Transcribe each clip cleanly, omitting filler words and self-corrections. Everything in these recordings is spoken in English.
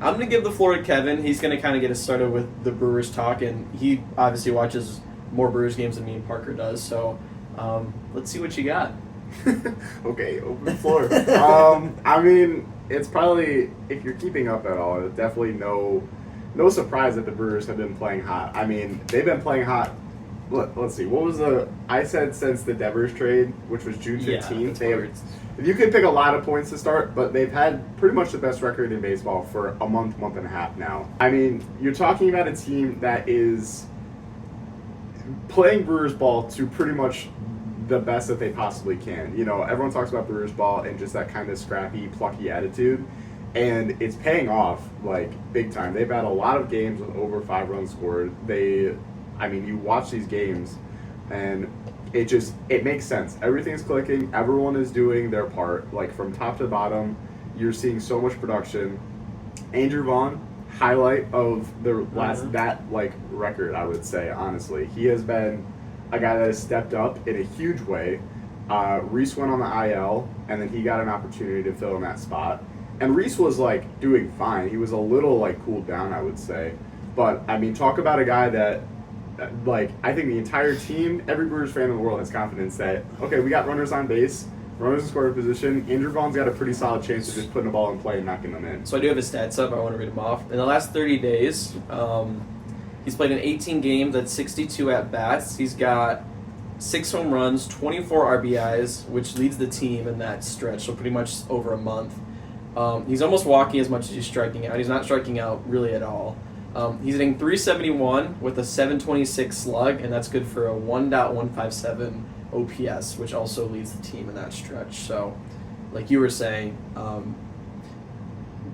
I'm going to give the floor to Kevin. He's going to kind of get us started with the Brewers talk, and he obviously watches more Brewers games than me and Parker does. So let's see what you got. Okay, open floor. I mean, it's probably, if you're keeping up at all, it's definitely no surprise that the Brewers have been playing hot. I mean, they've been playing hot. Let's see. What was I said since the Devers trade, which was June 15th. You could pick a lot of points to start, but they've had pretty much the best record in baseball for a month and a half now. I mean, you're talking about a team that is playing Brewers ball to pretty much the best that they possibly can. You know, everyone talks about Brewers ball and just that kind of scrappy, plucky attitude, and it's paying off, like, big time. They've had a lot of games with over 5 runs scored. You watch these games, and it makes sense. Everything's clicking. Everyone is doing their part. Like, from top to bottom, you're seeing so much production. Andrew Vaughn, highlight of the last record, I would say, honestly. He has been a guy that has stepped up in a huge way. Reese went on the IL, and then he got an opportunity to fill in that spot. And Reese was, doing fine. He was a little, cooled down, I would say. But, I mean, talk about a guy that, I think the entire team, every Brewers fan in the world has confidence that, okay, we got runners on base, runners in scoring position. Andrew Vaughn's got a pretty solid chance of just putting the ball in play and knocking them in. So I do have his stats up. I want to read them off. In the last 30 days, he's played in 18 games. That's 62 at-bats. He's got 6 home runs, 24 RBIs, which leads the team in that stretch, so pretty much over a month. He's almost walking as much as he's striking out. He's not striking out really at all. He's hitting .371 with a .726 slug, and that's good for a 1.157 OPS, which also leads the team in that stretch. So, like you were saying,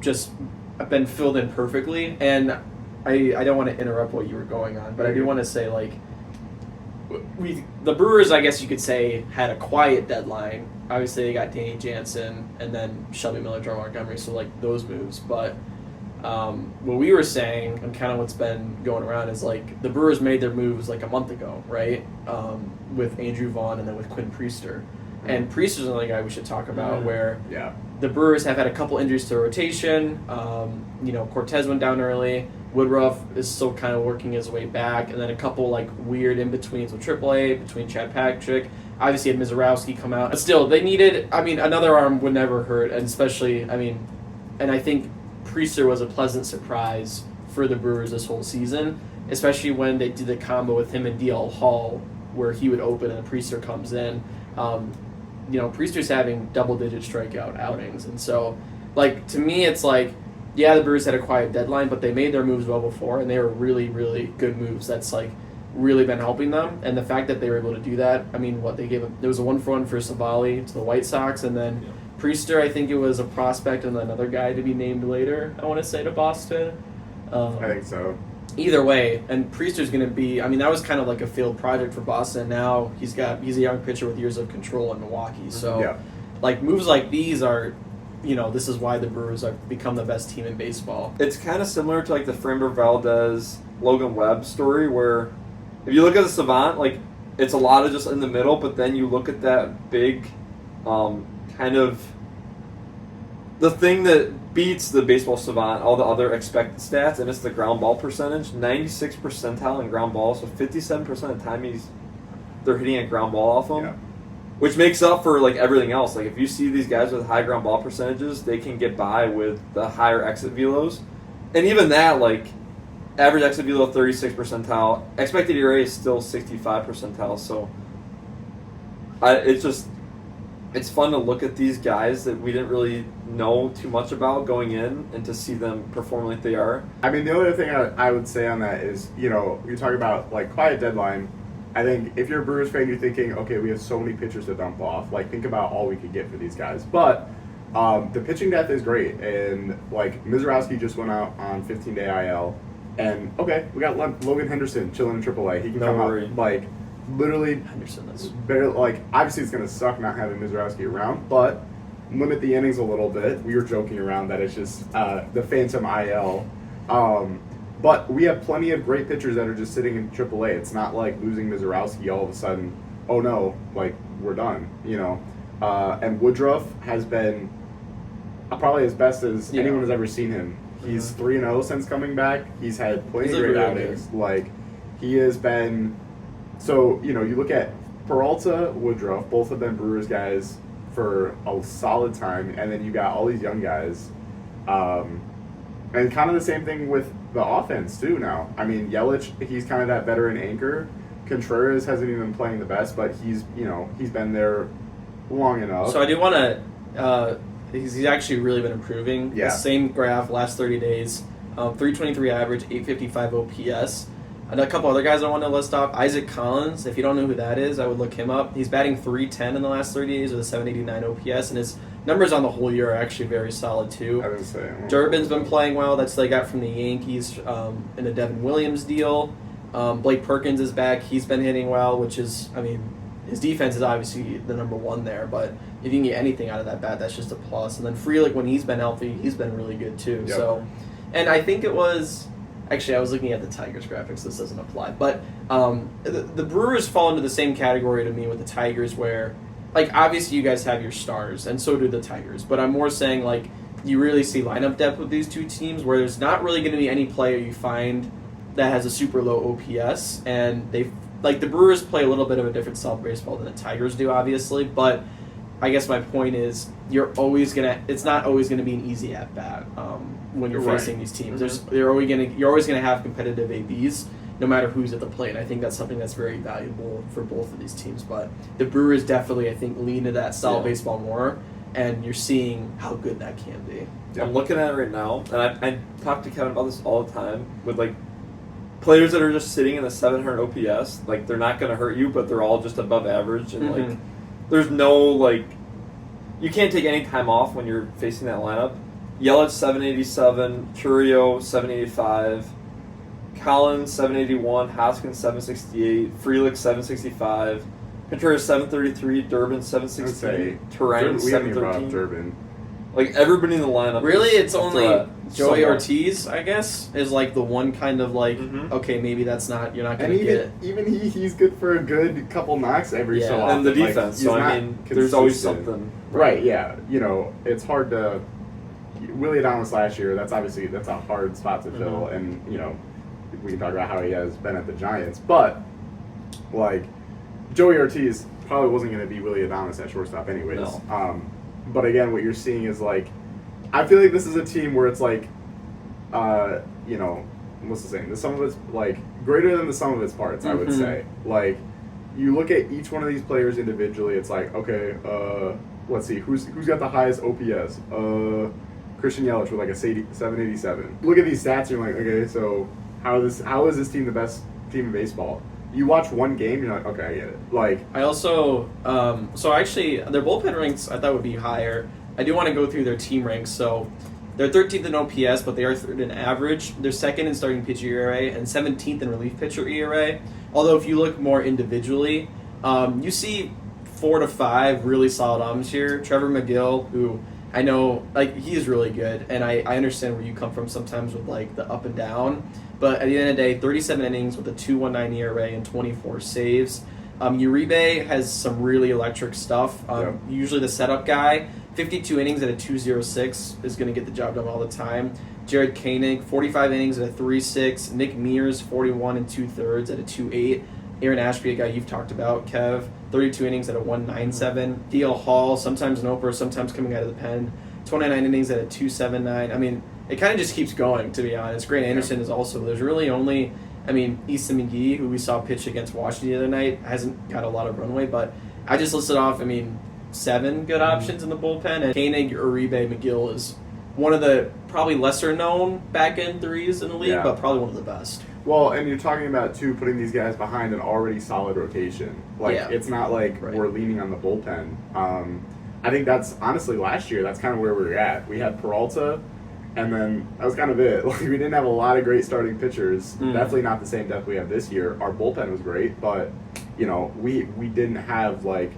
just been filled in perfectly. And I don't want to interrupt what you were going on, but I do want to say, the Brewers, I guess you could say, had a quiet deadline. Obviously, they got Danny Jansen and then Shelby Miller, Jordan Montgomery, so those moves. But what we were saying and kind of what's been going around is the Brewers made their moves a month ago, right? With Andrew Vaughn and then with Quinn Priester. And Priester's another guy we should talk about where the Brewers have had a couple injuries to rotation. Cortez went down early. Woodruff is still kind of working his way back. And then a couple weird in-betweens with AAA between Chad Patrick. Obviously had Mizorowski come out. But still, they needed, another arm would never hurt. And especially, and I think Priester was a pleasant surprise for the Brewers this whole season, especially when they did the combo with him and DL Hall where he would open and Priester comes in. Priester's having double-digit strikeout outings. And so, to me, it's the Brewers had a quiet deadline, but they made their moves well before, and they were really, really good moves. That's, really been helping them. And the fact that they were able to do that, they gave there was a 1-for-1 for Savali to the White Sox, and then Priester, I think it was a prospect and another guy to be named later, I want to say, to Boston. I think so. Either way, and Priester's going to be, that was kind of a failed project for Boston. Now he's a young pitcher with years of control in Milwaukee. So, moves like these are, this is why the Brewers have become the best team in baseball. It's kind of similar to the Framber Valdez, Logan Webb story where if you look at the Savant, it's a lot of just in the middle, but then you look at that big kind of the thing that beats the baseball savant, all the other expected stats, and it's the ground ball percentage. 96th percentile in ground ball, so 57% of the time they're hitting a ground ball off him, which makes up for everything else. If you see these guys with high ground ball percentages, they can get by with the higher exit velos, and even that average exit velo 36th percentile, expected ERA is still 65th percentile. So it's fun to look at these guys that we didn't really know too much about going in and to see them perform like they are. The other thing I would say on that is, you're talking about quiet deadline. I think if you're a Brewers fan, you're thinking, okay, we have so many pitchers to dump off. Think about all we could get for these guys. But the pitching depth is great. And Mizorowski just went out on 15-day IL. And okay, we got Logan Henderson chilling in AAA. He can come out literally Henderson is better. Obviously it's gonna suck not having Mizorowski around, but limit the innings a little bit. We were joking around that it's just the phantom IL. But we have plenty of great pitchers that are just sitting in AAA. It's not losing Mizorowski all of a sudden. Oh no, we're done. And Woodruff has been probably as best as anyone has ever seen him. He's 3-0 since coming back. He's had plenty He's of great really outings. Like, he has been. So, you look at Peralta, Woodruff, both of them Brewers guys for a solid time, and then you got all these young guys. And kind of the same thing with the offense, too, now. I mean, Yelich, he's kind of that veteran anchor. Contreras hasn't even been playing the best, but he's been there long enough. So I do want to. He's actually really been improving. Yeah. The same graph last 30 days. 323 average, 855 OPS. And a couple other guys I want to list off. Isaac Collins, if you don't know who that is, I would look him up. He's batting 310 in the last 30 days with a 789 OPS, and his numbers on the whole year are actually very solid too. I didn't say. Durbin's been playing well. That's what they got from the Yankees in the Devin Williams deal. Blake Perkins is back. He's been hitting well, which is, I mean, his defense is obviously the number one there, but if you can get anything out of that bat, that's just a plus. And then Frelick, when he's been healthy, he's been really good too. Yep. So, and I think it was, actually I was looking at the Tigers graphics, this doesn't apply, but the Brewers fall into the same category to me with the Tigers where, like, obviously you guys have your stars, and so do the Tigers, but I'm more saying, like, you really see lineup depth with these two teams where there's not really going to be any player you find that has a super low OPS, and they, like, the Brewers play a little bit of a different style of baseball than the Tigers do, obviously, but I guess my point is it's not always gonna be an easy at bat when you're Right. facing these teams. You're always gonna have competitive ABs no matter who's at the plate. And I think that's something that's very valuable for both of these teams. But the Brewers definitely, I think, lean to that style of baseball more, and you're seeing how good that can be. Yeah. I'm looking at it right now, and I talk to Kevin about this all the time with, like, players that are just sitting in the 700 OPS. Like, they're not going to hurt you, but they're all just above average, and like, there's no, like, you can't take any time off when you're facing that lineup. Yelich 787, Churio 785, Collins 781, Hoskins 768, Frelick 765, Contreras 733, Durbin 768, Terrain We haven't even brought up 713. Durbin. Like, everybody in the lineup. Really, is it's a only threat Joey somewhat. Ortiz, I guess, is like the one kind of like, Mhm. okay, maybe that's not, you're not going And to get even he's good for a good couple knocks every so Yeah. often. And the Like, defense. he's So, I not mean, there's always consistent. something. Right, yeah. It's hard to. Willie Adames last year, that's a hard spot to fill. And, we can talk about how he has been at the Giants. But, like, Joey Ortiz probably wasn't going to be Willie Adames at shortstop anyways. No. But again, what you're seeing is, like, I feel like this is a team where it's like, what's the saying? The sum of its, like, greater than the sum of its parts, I would say. Like, you look at each one of these players individually, it's like, okay, let's see, who's got the highest OPS? Christian Yelich with like a 787. Look at these stats, and you're like, okay, so how is this team the best team in baseball? You watch one game, you're like, okay, I get it. Like, I also, so actually, their bullpen ranks I thought would be higher. I do want to go through their team ranks. So they're 13th in OPS, but they are third in average. They're second in starting pitcher ERA and 17th in relief pitcher ERA. Although if you look more individually, you see 4 to 5 really solid arms here. Trevor McGill, who I know, like, he is really good, and I understand where you come from sometimes with, like, the up and down. But at the end of the day, 37 innings with a 2.19 ERA and 24 saves. Uribe has some really electric stuff. Usually the setup guy. 52 innings at a 2.06 is going to get the job done all the time. Jared Koenig, 45 innings at a 3.6. Nick Mears, 41 2/3 at a 2.8. Aaron Ashby, a guy you've talked about, Kev, 32 innings at a 1.97. Theo Hall, sometimes an opener, sometimes coming out of the pen, 29 innings at a 2.79. I mean, it kind of just keeps going, to be honest. Grant Anderson is also, there's really only, Easton McGee, who we saw pitch against Washington the other night, hasn't got a lot of runway, but I just listed off, 7 good options in the bullpen, and Koenig, Uribe, McGill is one of the probably lesser-known back-end threes in the league, but probably one of the best. well, and you're talking about, too, putting these guys behind an already solid rotation. Like, it's not like we're leaning on the bullpen. I think that's, honestly, last year, that's kind of where we were at. We had Peralta, and then that was kind of it. Like, we didn't have a lot of great starting pitchers. Definitely not the same depth we have this year. Our bullpen was great, but, we didn't have, like,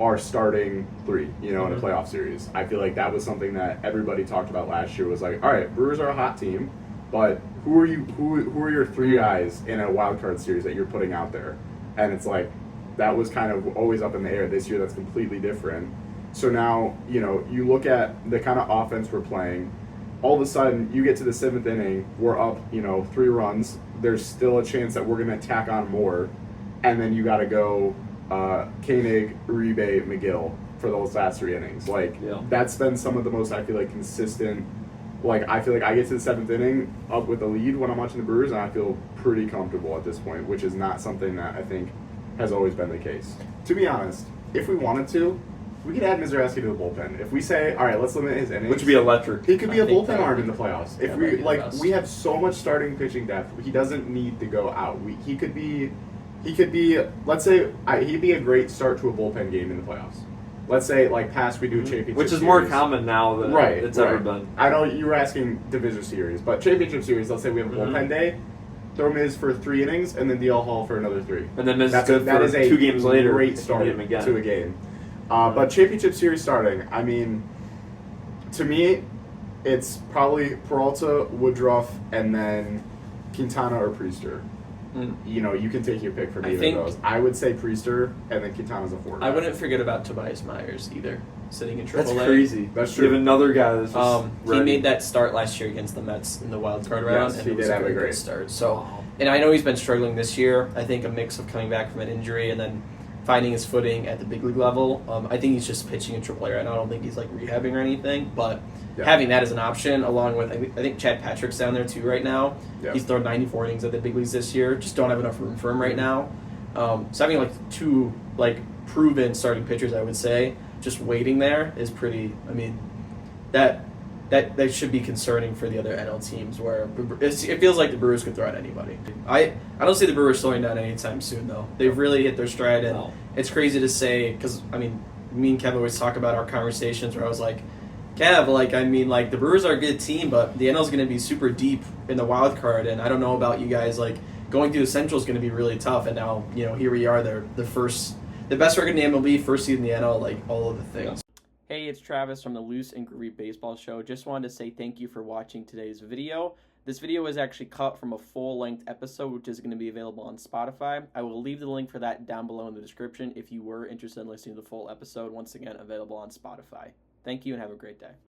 our starting three, in a playoff series. I feel like that was something that everybody talked about last year, was like, all right, Brewers are a hot team, but who are your three guys in a wild card series that you're putting out there? And it's like, that was kind of always up in the air. This year, that's completely different. So now, you look at the kind of offense we're playing. all of a sudden you get to the 7th inning, we're up, 3 runs. There's still a chance that we're going to tack on more, and then you got to go Koenig, Uribe, McGill for those last 3 innings. Like, that's been some of the most, I feel like, consistent. Like, I feel like I get to the 7th inning up with the lead when I'm watching the Brewers, and I feel pretty comfortable at this point, which is not something that I think has always been the case. To be honest, if we wanted to, we could add Mizrachi to the bullpen. If we say, all right, let's limit his innings, which would be electric. He could be a bullpen arm in the playoffs. If we have so much starting pitching depth, he doesn't need to go out. He could be. Let's say he'd be a great start to a bullpen game in the playoffs. Let's say past we do a championship, which is series. More common now than it's ever been. I know you were asking division series, but championship series. Let's say we have a bullpen day. Throw Miz for 3 innings, and then DL Hall for another 3. And then Miz is good for 2 games later. Great start to a game. But championship series starting, I mean, to me, it's probably Peralta, Woodruff, and then Quintana or Priester. You can take your pick from either of those. I would say Priester, and then Quintana's a 4. I wouldn't forget about Tobias Myers either, sitting in AAA. That's crazy. That's true. You have another guy that's just he made that start last year against the Mets in the wild card round, and it was a very good start. So, and I know he's been struggling this year. I think a mix of coming back from an injury and then finding his footing at the big league level. I think he's just pitching in AAA right now. I don't think he's rehabbing or anything, but having that as an option, along with I think Chad Patrick's down there too right now. Yeah. He's thrown 94 innings at the big leagues this year. Just don't have enough room for him right now. So having 2 proven starting pitchers, I would say, just waiting there is pretty. I mean, that should be concerning for the other NL teams, where it feels like the Brewers could throw at anybody. I don't see the Brewers slowing down anytime soon, though. They've really hit their stride, and it's crazy to say because me and Kev always talk about our conversations where I was like, Kev, the Brewers are a good team, but the NL's going to be super deep in the wild card, and I don't know about you guys. Going through the Central is going to be really tough, and now here we are. They're the best record in the MLB, first seed in the NL, all of the things. Hey, it's Travis from the Loose and Groovy Baseball Show. Just wanted to say thank you for watching today's video. This video is actually cut from a full-length episode, which is going to be available on Spotify. I will leave the link for that down below in the description if you were interested in listening to the full episode. Once again, available on Spotify. Thank you and have a great day.